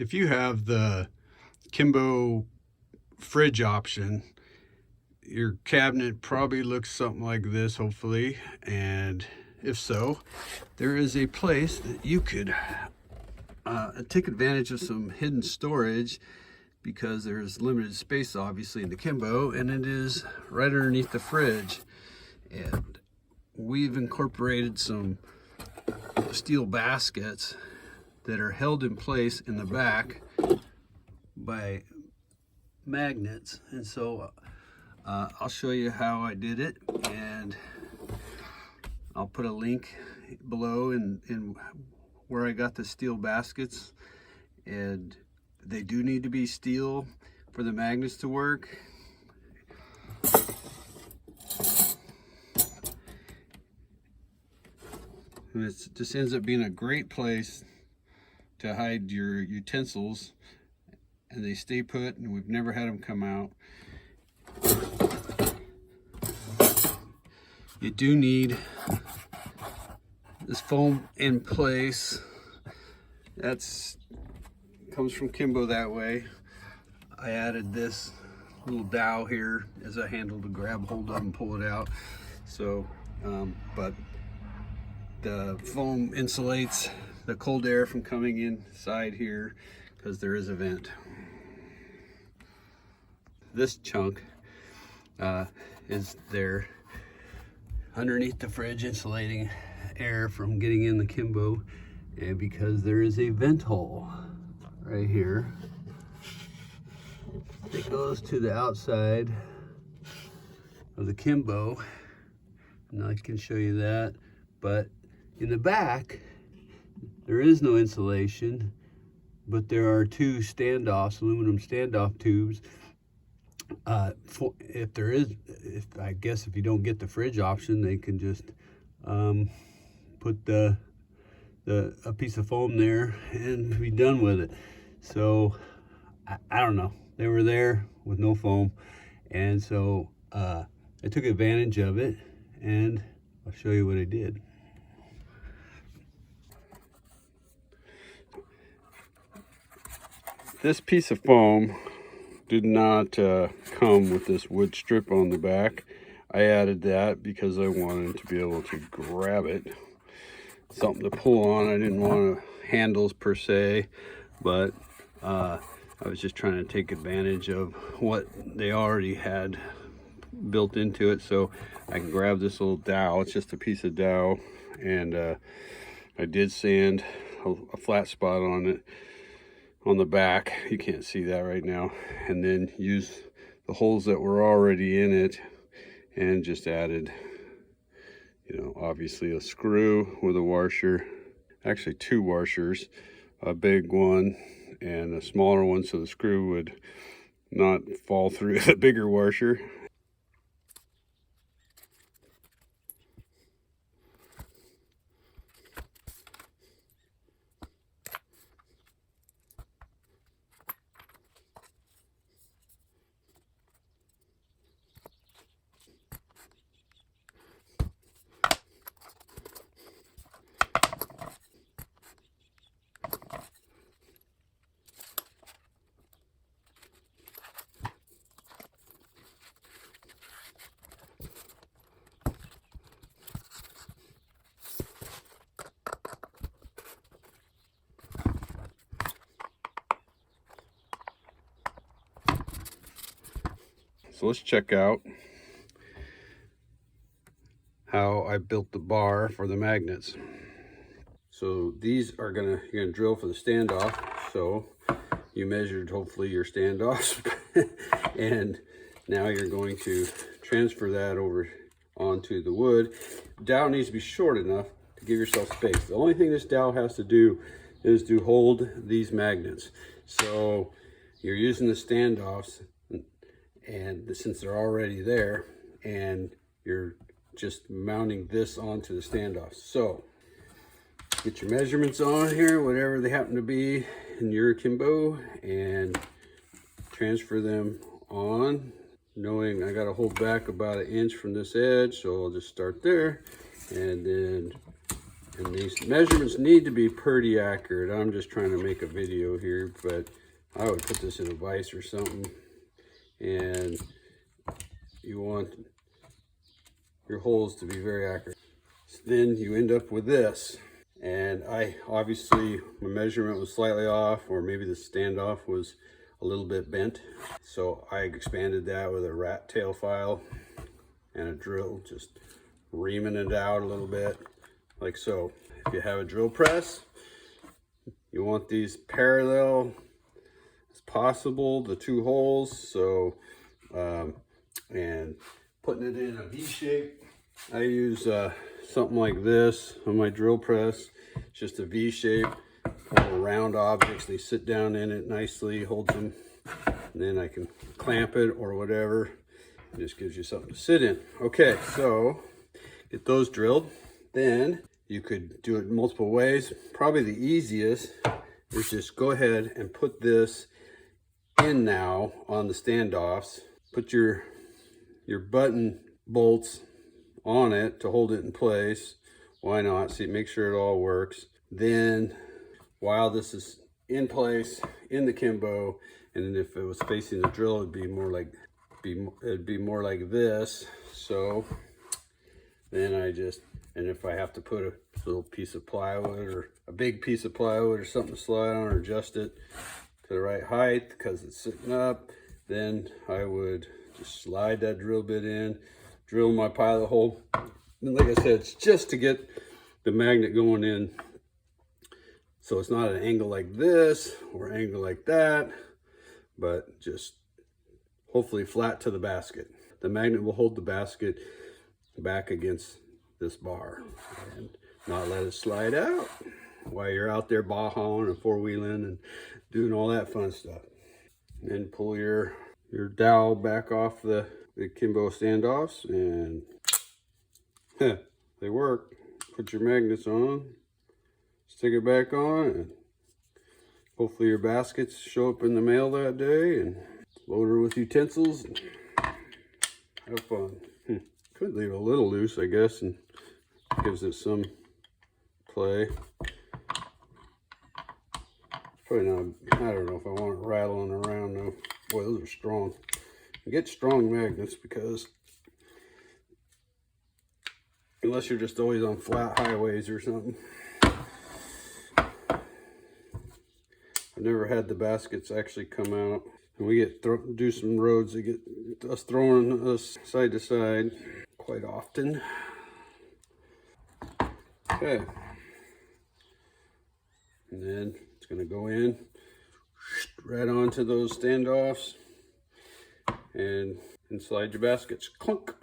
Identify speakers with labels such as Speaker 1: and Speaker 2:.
Speaker 1: If you have the Kimbo fridge option, your cabinet probably looks something like this, hopefully. And if so, there is a place that you could take advantage of some hidden storage, because there's limited space obviously in the Kimbo, and it is right underneath the fridge. And we've incorporated some steel baskets that are held in place in the back by magnets. And so I'll show you how I did it, and I'll put a link below in where I got the steel baskets. And they do need to be steel for the magnets to work. And it just ends up being a great place to hide your utensils, and they stay put, and we've never had them come out. You do need this foam in place. That's comes from Kimbo that way. I added this little dowel here as a handle to grab hold of and pull it out. So, but the foam insulates the cold air from coming inside here, because there is a vent. This chunk is there underneath the fridge, insulating air from getting in the Kimbo, and because there is a vent hole right here that goes to the outside of the Kimbo, and I can show you that. But in the back, there is no insulation, but there are two standoffs, aluminum standoff tubes. I guess if you don't get the fridge option, they can just put a piece of foam there and be done with it. So I don't know, they were there with no foam, and so I took advantage of it, and I'll show you what I did. This piece of foam did not come with this wood strip on the back. I added that because I wanted to be able to grab it, something to pull on. I didn't want handles per se, but I was just trying to take advantage of what they already had built into it. So I can grab this little dowel. It's just a piece of dowel, and I did sand a flat spot on it on the back. You can't see that right now. And then use the holes that were already in it, and just added, obviously a screw with a washer, actually two washers, a big one and a smaller one, so the screw would not fall through the bigger washer. So let's check out how I built the bar for the magnets. So these are you're gonna drill for the standoff. So you measured hopefully your standoffs, and now you're going to transfer that over onto the wood. Dowel needs to be short enough to give yourself space. The only thing this dowel has to do is to hold these magnets. So you're using the standoffs, and since they're already there, and you're just mounting this onto the standoffs. So get your measurements on here, whatever they happen to be in your Kimbo, and transfer them on, knowing I got to hold back about 1 inch from this edge. So I'll just start there, and then And these measurements need to be pretty accurate. I'm just trying to make a video here, but I would put this in a vise or something. And you want your holes to be very accurate. So then you end up with this. And obviously my measurement was slightly off, or maybe the standoff was a little bit bent. So I expanded that with a rat tail file and a drill, just reaming it out a little bit, like so. If you have a drill press, you want these parallel as possible, the two holes. So, and putting it in a V shape. I use something like this on my drill press. It's just a V shape. All round objects, they sit down in it nicely, holds them, and then I can clamp it or whatever. It just gives you something to sit in. Okay, so get those drilled. Then you could do it multiple ways. Probably the easiest is just go ahead and put this in now on the standoffs. Put your button bolts on it to hold it in place. Why not? See, make sure it all works. Then while this is in place in the Kimbo, and then if it was facing the drill, it'd be more like this. So then and if I have to put a little piece of plywood or a big piece of plywood or something to slide on or adjust it to the right height because it's sitting up, then I would just slide that drill bit in, drill my pilot hole. And like I said, it's just to get the magnet going in. So it's not an angle like this or angle like that, but just hopefully flat to the basket. The magnet will hold the basket back against this bar and not let it slide out while you're out there bawhauling and four-wheeling and doing all that fun stuff. And then pull your dowel back off the Kimbo standoffs, and they work. Put your magnets on, stick it back on, and hopefully your baskets show up in the mail that day, and load her with utensils and have fun. Could leave it a little loose, I guess, and gives it some play. Probably not, I don't know if I want it rattling around though. Boy, those are strong. You get strong magnets because unless you're just always on flat highways or something. I've never had the baskets actually come out. And we do some roads that get us throwing us side to side quite often. Okay. And then it's going to go in right onto those standoffs and slide your baskets. Clunk.